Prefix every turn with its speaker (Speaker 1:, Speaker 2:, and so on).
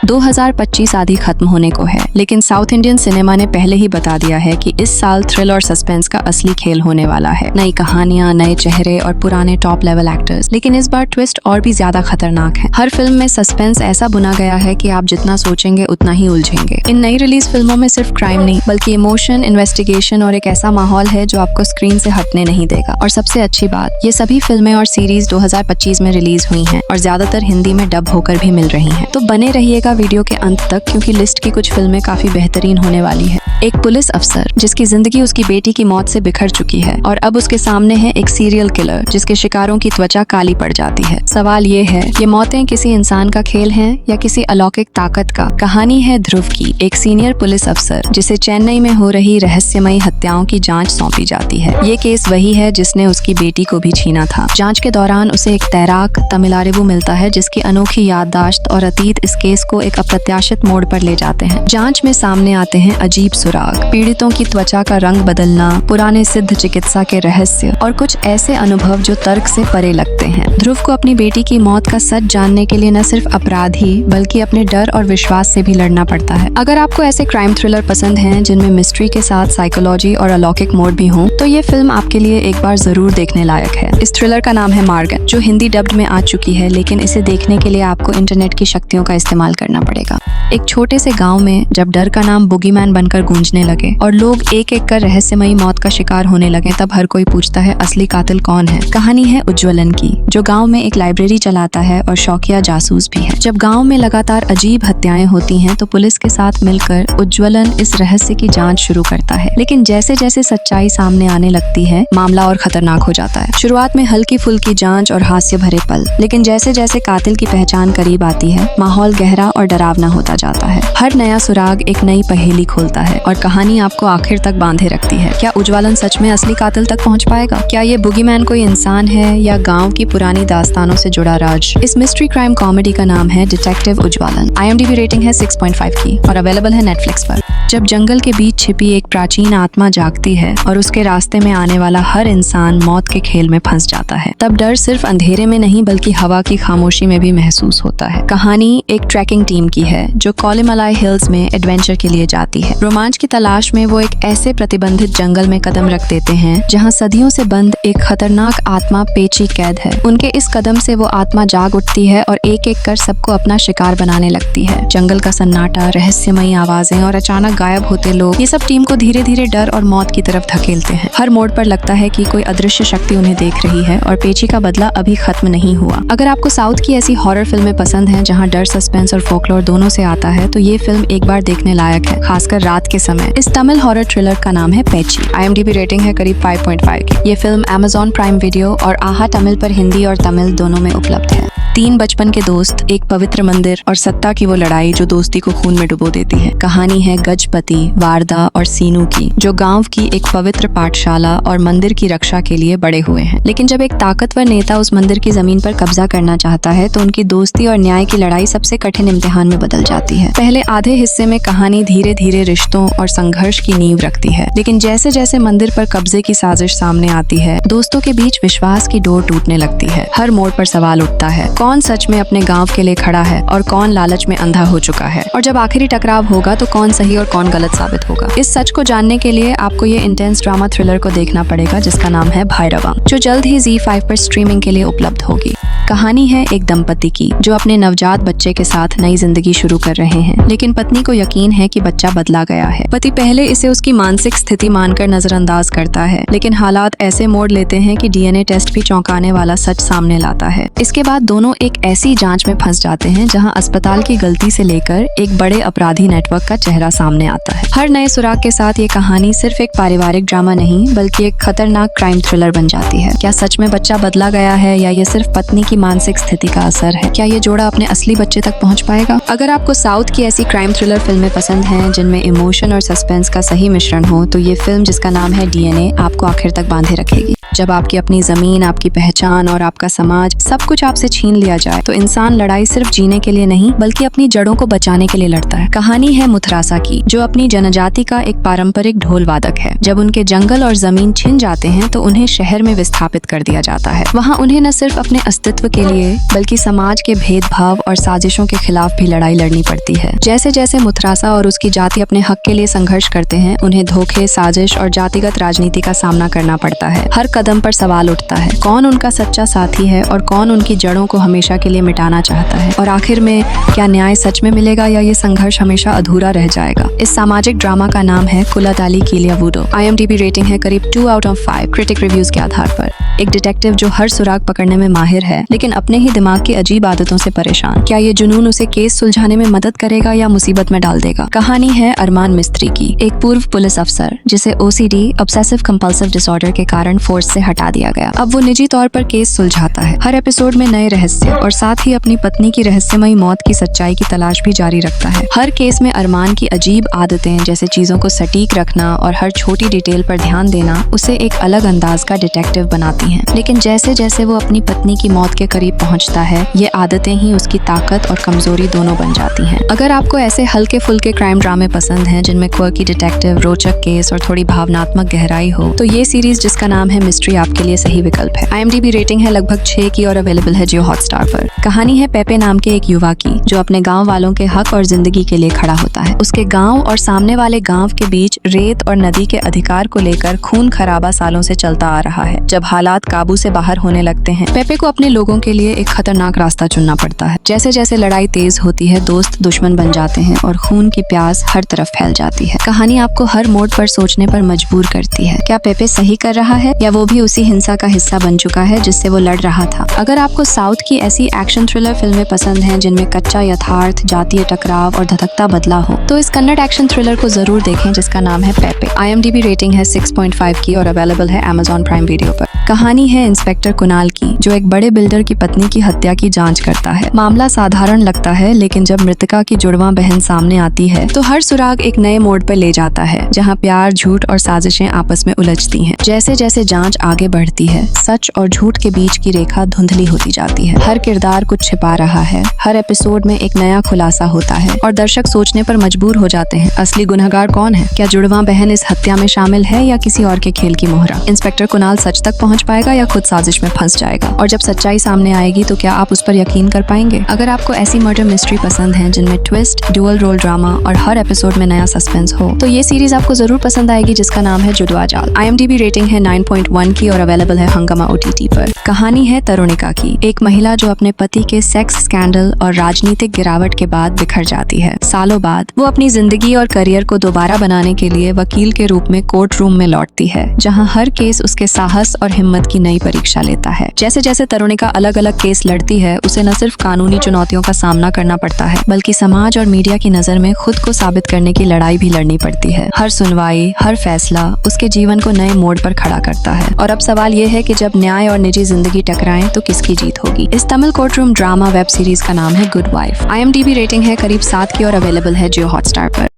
Speaker 1: 2025 आदि खत्म होने को है, लेकिन साउथ इंडियन सिनेमा ने पहले ही बता दिया है कि इस साल थ्रिल और सस्पेंस का असली खेल होने वाला है। नई कहानियां, नए चेहरे और पुराने टॉप लेवल एक्टर्स, लेकिन इस बार ट्विस्ट और भी ज्यादा खतरनाक है। हर फिल्म में सस्पेंस ऐसा बुना गया है कि आप जितना सोचेंगे उतना ही उलझेंगे। इन नई रिलीज फिल्मों में सिर्फ क्राइम नहीं बल्कि इमोशन, इन्वेस्टिगेशन और एक ऐसा माहौल है जो आपको स्क्रीन से हटने नहीं देगा। और सबसे अच्छी बात, ये सभी फिल्में और सीरीज 2025 में रिलीज हुई हैं और ज्यादातर हिंदी में डब होकर भी मिल रही हैं। तो बने रहिएगा वीडियो के अंत तक, क्योंकि लिस्ट की कुछ फिल्में काफी बेहतरीन होने वाली है। एक पुलिस अफसर जिसकी जिंदगी उसकी बेटी की मौत से बिखर चुकी है और अब उसके सामने है एक सीरियल किलर जिसके शिकारों की त्वचा काली पड़ जाती है। सवाल ये है, ये मौतें किसी इंसान का खेल हैं या किसी अलौकिक ताकत का? कहानी है ध्रुव की, एक सीनियर पुलिस अफसर जिसे चेन्नई में हो रही रहस्यमयी हत्याओं की जांच सौंपी जाती है। ये केस वही है जिसने उसकी बेटी को भी छीना था। जांच के दौरान उसे एक तैराक तमिलारेवु मिलता है जिसकी अनोखी याददाश्त और अतीत इस केस को एक अप्रत्याशित मोड़ पर ले जाते हैं। जांच में सामने आते हैं अजीब सुराग, पीड़ितों की त्वचा का रंग बदलना, पुराने सिद्ध चिकित्सा के रहस्य और कुछ ऐसे अनुभव जो तर्क से परे लगते हैं। ध्रुव को अपनी बेटी की मौत का सच जानने के लिए न सिर्फ अपराध ही बल्कि अपने डर और विश्वास से भी लड़ना पड़ता है। अगर आपको ऐसे क्राइम थ्रिलर पसंद हैं जिनमें मिस्ट्री के साथ साइकोलॉजी और अलौकिक मोड भी हों, तो ये फिल्म आपके लिए एक बार जरूर देखने लायक है। इस थ्रिलर का नाम है मार्गन, जो हिंदी डब्ड में आ चुकी है, लेकिन इसे देखने के लिए आपको इंटरनेट की शक्तियों का इस्तेमाल करना पड़ेगा। एक छोटे से गांव में जब डर का नाम बुगीमैन बनकर गूंजने लगे और लोग एक एक कर रहस्यमयी मौत का शिकार होने लगे, तब हर कोई पूछता है असली कातिल कौन है। कहानी है उज्ज्वलन की, जो गांव में एक लाइब्रेरी चलाता है और शौकिया जासूस भी है। जब गांव में लगातार अजीब हत्याएं होती हैं, तो पुलिस के साथ मिलकर उज्ज्वलन इस रहस्य की जांच शुरू करता है। लेकिन जैसे जैसे सच्चाई सामने आने लगती है, मामला और खतरनाक हो जाता है। शुरुआत में हल्की फुल्की जांच और हास्य भरे पल, लेकिन जैसे जैसे कातिल की पहचान करीब आती है, माहौल गहरा और डरावना होता जाता है। हर नया सुराग एक नई पहेली खोलता है और कहानी आपको आखिर तक बांधे रखती है। क्या उज्ज्वलन सच में असली कातिल तक पहुंच पाएगा? क्या ये बुगीमैन कोई इंसान है या गांव की पुरानी दास्तानों से जुड़ा राज? इस मिस्ट्री क्राइम कॉमेडी का नाम है डिटेक्टिव उज्ज्वलन। IMDb रेटिंग है 6.5 की और अवेलेबल है नेटफ्लिक्स पर। जब जंगल के बीच छिपी एक प्राचीन आत्मा जागती है और उसके रास्ते में आने वाला हर इंसान मौत के खेल में फंस जाता है, तब डर सिर्फ अंधेरे में नहीं बल्कि हवा की खामोशी में भी महसूस होता है। कहानी एक ट्रैकिंग टीम की है जो कोलिमलाई हिल्स में एडवेंचर के लिए जाती है। रोमांच की तलाश में वो एक ऐसे प्रतिबंधित जंगल में कदम रख देते हैं जहाँ सदियों से बंद एक खतरनाक आत्मा पेची कैद है। उनके इस कदम से वो आत्मा जाग उठती है और एक एक कर सबको अपना शिकार बनाने लगती है। जंगल का सन्नाटा, रहस्यमयी आवाजें और अचानक गायब होते लोग, ये सब टीम को धीरे धीरे डर और मौत की तरफ धकेलते हैं। हर मोड़ पर लगता है कि कोई अदृश्य शक्ति उन्हें देख रही है और पेची का बदला अभी खत्म नहीं हुआ। अगर आपको साउथ की ऐसी हॉरर फिल्में पसंद हैं जहां डर, सस्पेंस और फोकलोर दोनों से आता है, तो ये फिल्म एक बार देखने लायक है, खासकर रात के समय। इस तमिल हॉरर थ्रिलर का नाम है पेची। IMDb रेटिंग है करीब 5.5 की। ये फिल्म Amazon प्राइम वीडियो और आहा तमिल पर हिंदी और तमिल दोनों में उपलब्ध है। 3 बचपन के दोस्त, एक पवित्र मंदिर और सत्ता की वो लड़ाई जो दोस्ती को खून में डुबो देती है। कहानी है गजपति, वारदा और सीनू की, जो गांव की एक पवित्र पाठशाला और मंदिर की रक्षा के लिए बड़े हुए हैं। लेकिन जब एक ताकतवर नेता उस मंदिर की जमीन पर कब्जा करना चाहता है, तो उनकी दोस्ती और न्याय की लड़ाई सबसे कठिन इम्तिहान में बदल जाती है। पहले आधे हिस्से में कहानी धीरे धीरे रिश्तों और संघर्ष की नींव रखती है, लेकिन जैसे जैसे मंदिर पर कब्जे की साजिश सामने आती है, दोस्तों के बीच विश्वास की डोर टूटने लगती है। हर मोड़ पर सवाल उठता है, कौन सच में अपने गांव के लिए खड़ा है और कौन लालच में अंधा हो चुका है? और जब आखिरी टकराव होगा तो कौन सही और कौन गलत साबित होगा? इस सच को जानने के लिए आपको ये इंटेंस ड्रामा थ्रिलर को देखना पड़ेगा, जिसका नाम है भैरवम, जो जल्द ही ZEE5 पर स्ट्रीमिंग के लिए उपलब्ध होगी। कहानी है एक दंपति की जो अपने नवजात बच्चे के साथ नई जिंदगी शुरू कर रहे हैं, लेकिन पत्नी को यकीन है कि बच्चा बदला गया है। पति पहले इसे उसकी मानसिक स्थिति मानकर नजरअंदाज करता है, लेकिन हालात ऐसे मोड़ लेते हैं कि DNA टेस्ट भी चौंकाने वाला सच सामने लाता है। इसके बाद दोनों एक ऐसी जांच में फंस जाते हैं जहां अस्पताल की गलती से लेकर एक बड़े अपराधी नेटवर्क का चेहरा सामने आता है। हर नए सुराग के साथ ये कहानी सिर्फ एक पारिवारिक ड्रामा नहीं बल्कि एक खतरनाक क्राइम थ्रिलर बन जाती है। क्या सच में बच्चा बदला गया है या ये सिर्फ पत्नी की मानसिक स्थिति का असर है? क्या ये जोड़ा अपने असली बच्चे तक पहुंच पाएगा? अगर आपको साउथ की ऐसी क्राइम थ्रिलर फिल्में पसंद हैं जिनमें इमोशन और सस्पेंस का सही मिश्रण हो, तो ये फिल्म जिसका नाम है DNA आपको आखिर तक बांधे रखेगी। जब आपकी अपनी जमीन, आपकी पहचान और आपका समाज सब कुछ आपसे छीन लिया जाए तो इंसान लड़ाई सिर्फ जीने के लिए नहीं बल्कि अपनी जड़ों को बचाने के लिए लड़ता है। कहानी है मुथरासा की, जो अपनी जनजाति का एक पारंपरिक ढोल वादक है। जब उनके जंगल और जमीन छिन जाते हैं तो उन्हें शहर में विस्थापित कर दिया जाता है। वहाँ उन्हें न सिर्फ अपने अस्तित्व के लिए बल्कि समाज के भेदभाव और साजिशों के खिलाफ भी लड़ाई लड़नी पड़ती है। जैसे जैसे मुथरासा और उसकी जाति अपने हक के लिए संघर्ष करते हैं, उन्हें धोखे, साजिश और जातिगत राजनीति का सामना करना पड़ता है। हर कदम पर सवाल उठता है, कौन उनका सच्चा साथी है और कौन उनकी जड़ों को हमेशा के लिए मिटाना चाहता है। और आखिर में क्या न्याय सच में मिलेगा या ये संघर्ष हमेशा अधूरा रह जाएगा। इस सामाजिक ड्रामा का नाम है कुलाताली कीलियावुडो। IMDb रेटिंग है करीब 2 out of 5 क्रिटिक रिव्यूज के आधार पर। एक डिटेक्टिव जो हर सुराग पकड़ने में माहिर है लेकिन अपने ही दिमाग की अजीब आदतों से परेशान। क्या ये जुनून उसे केस सुलझाने में मदद करेगा या मुसीबत में डाल देगा। कहानी है अरमान मिस्त्री की, एक पूर्व पुलिस अफसर जिसे OCD ऑब्सेसिव कंपल्सिव डिसऑर्डर के कारण फोर्स से हटा दिया गया। अब वो निजी तौर पर केस सुलझाता है, हर एपिसोड में नए रहस्य और साथ ही अपनी पत्नी की रहस्यमयी मौत की सच्चाई की तलाश भी जारी रखता है। हर केस में अरमान की अजीब आदतें जैसे चीजों को सटीक रखना और हर छोटी डिटेल पर ध्यान देना उसे एक अलग अंदाज का डिटेक्टिव बनाती हैं। लेकिन जैसे जैसे वो अपनी पत्नी की मौत के करीब पहुंचता है, ये आदतें ही उसकी ताकत और कमजोरी दोनों बन जाती हैं। अगर आपको ऐसे हल्के फुल्के क्राइम ड्रामे पसंद हैं जिनमें क्वर्की डिटेक्टिव, रोचक केस और थोड़ी भावनात्मक गहराई हो तो ये सीरीज जिसका नाम है मिस्ट्री आपके लिए सही विकल्प है। IMDb रेटिंग है लगभग 6 की और अवेलेबल है जियो हॉटस्टार पर। कहानी है पेपे नाम के एक युवा की जो अपने गाँव वालों के हक और जिंदगी के लिए खड़ा होता है। उसके गाँव और सामने वाले गाँव के बीच रेत और नदी के अधिकार को लेकर खून खराबा सालों से चलता आ रहा है। जब हालात काबू से बाहर होने लगते हैं, पेपे को अपने लोगों के लिए एक खतरनाक रास्ता चुनना पड़ता है। जैसे जैसे लड़ाई तेज होती है, दोस्त दुश्मन बन जाते हैं और खून की प्यास हर तरफ फैल जाती है। कहानी आपको हर मोड़ पर सोचने पर मजबूर करती है, क्या पेपे सही कर रहा है या वो भी उसी हिंसा का हिस्सा बन चुका है जिससे वो लड़ रहा था। अगर आपको साउथ की ऐसी एक्शन थ्रिलर फिल्में पसंद हैं जिनमें कच्चा यथार्थ, जातीय टकराव और धधकता बदला हो तो इस कन्नड़ एक्शन थ्रिलर को जरूर देखें जिसका नाम है पेपे। IMDb रेटिंग है 6.5 की और अवेलेबल है Amazon प्राइम वीडियो पर। कहानी है इंस्पेक्टर कुणाल की, जो एक बड़े बिल्डर की पत्नी की हत्या की जांच करता है। मामला साधारण लगता है लेकिन जब मृतका की जुड़वा बहन सामने आती है तो हर सुराग एक नए मोड़ पर ले जाता है जहां प्यार, झूठ और साजिशें आपस में उलझती हैं। जैसे जैसे जांच आगे बढ़ती है, सच और झूठ के बीच की रेखा धुंधली होती जाती है। हर किरदार कुछ छिपा रहा है, हर एपिसोड में एक नया खुलासा होता है और दर्शक सोचने पर मजबूर हो जाते हैं, असली गुनहगार कौन है? क्या जुड़वा बहन इस हत्या में शामिल है या किसी और के खेल की मोहरा? इंस्पेक्टर कुणाल सच तक पहुंच पाएगा या खुद साजिश में फंस जाएगा? और जब सच्चाई सामने आएगी तो क्या आप उस पर यकीन कर पाएंगे? अगर आपको ऐसी मर्डर मिस्ट्री पसंद है जिनमें ट्विस्ट, डुअल रोल ड्रामा और हर एपिसोड में नया सस्पेंस हो तो ये सीरीज आपको जरूर पसंद आएगी जिसका नाम है जुड़वा जाल। IMDb रेटिंग है 9.1 की और अवेलेबल है हंगामा OTT पर। कहानी है तरुणिका की, एक महिला जो अपने पति के सेक्स स्कैंडल और राजनीतिक गिरावट के बाद बिखर जाती है। सालों बाद वो अपनी जिंदगी और करियर को दोबारा बनाने के लिए वकील के रूप में कोर्ट रूम में लौटती है जहां हर केस उसके साहस और हिम्मत की नई परीक्षा लेता है। जैसे जैसे तरुणिका अलग अलग केस लड़ती है, उसे न सिर्फ कानूनी चुनौतियों का सामना करना पड़ता है बल्कि समाज और मीडिया की नजर में खुद को साबित करने की लड़ाई भी लड़नी पड़ती है। हर सुनवाई, हर फैसला उसके जीवन को नए मोड़ पर खड़ा करता है। और अब सवाल ये है कि जब न्याय और निजी जिंदगी टकराएं तो किसकी जीत होगी? इस Tamil court room drama web series का नाम है गुड वाइफ। IMDb रेटिंग है करीब 7 की और अवेलेबल है जियो हॉटस्टार पर।